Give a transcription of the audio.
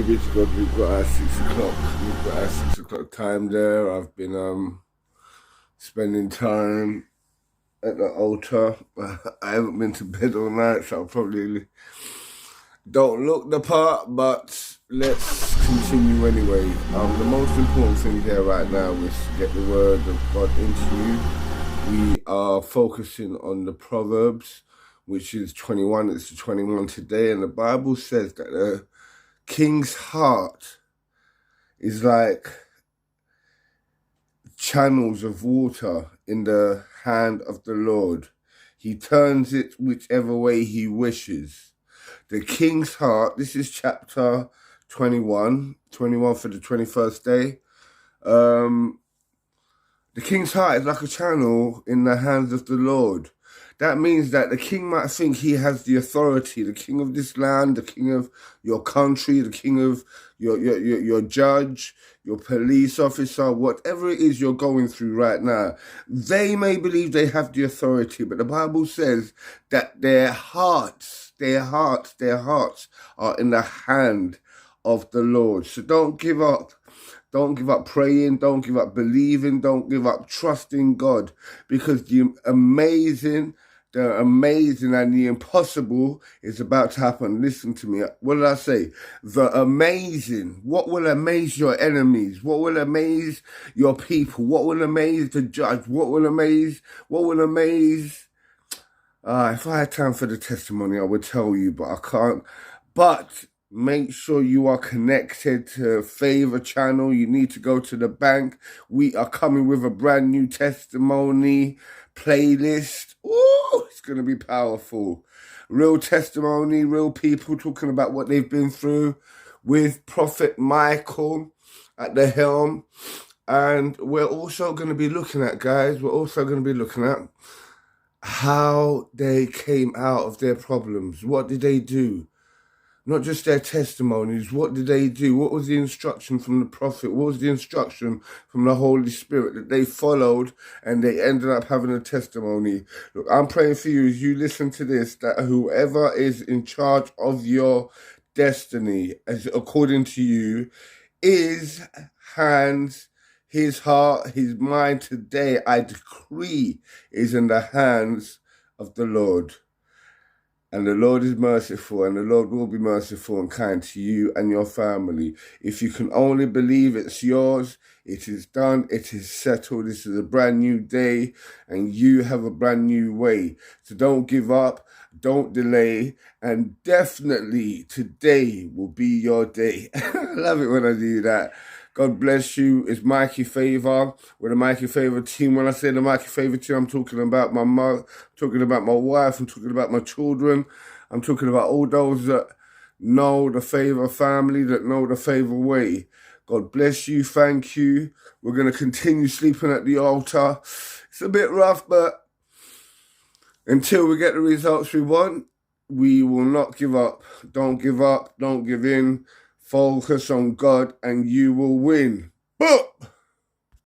be to God, we've got our 6 o'clock. We've got our 6 o'clock time there. I've been spending time at the altar. I haven't been to bed all night, so I probably don't look the part, but let's continue anyway. The most important thing here right now is to get the word of God into you. We are focusing on the Proverbs, which is 21. It's the 21 today, and the Bible says that the king's heart is like channels of water in the hand of the Lord. He turns it whichever way he wishes. The king's heart, this is chapter 21 for the 21st day. The king's heart is like a channel in the hands of the Lord. That means that the king might think he has the authority, the king of this land, the king of your country, the king of your judge, your police officer, whatever it is you're going through right now. They may believe they have the authority, but the Bible says that their hearts are in the hand of the Lord. So don't give up. Don't give up praying. Don't give up believing. Don't give up trusting God, because the amazing and the impossible is about to happen. Listen to me. What did I say? The amazing. What will amaze your enemies? What will amaze your people? What will amaze the judge? What will amaze? If I had time for the testimony, I would tell you, but I can't. But make sure you are connected to Favor Channel. You need to go to the bank. We are coming with a brand new testimony playlist. Ooh, it's going to be powerful. Real testimony, real people talking about what they've been through, with Prophet Michael at the helm. And we're also going to be looking at, guys, how they came out of their problems. What did they do? Not just their testimonies. What did they do? What was the instruction from the prophet? What was the instruction from the Holy Spirit that they followed, and they ended up having a testimony? Look, I'm praying for you as you listen to this, that whoever is in charge of your destiny, as according to you, his hands, his heart, his mind today, I decree, is in the hands of the Lord. And the Lord is merciful, and the Lord will be merciful and kind to you and your family. If you can only believe it's yours, it is done, it is settled. This is a brand new day, and you have a brand new way. So don't give up, don't delay, and definitely today will be your day. I love it when I do that. God bless you. It's Mikey Favor. We're the Mikey Favor team. When I say the Mikey Favor team, I'm talking about my mother, talking about my wife, I'm talking about my children. I'm talking about all those that know the Favor family, that know the Favor way. God bless you. Thank you. We're going to continue sleeping at the altar. It's a bit rough, but until we get the results we want, we will not give up. Don't give up. Don't give in. Focus on God and you will win. Boom!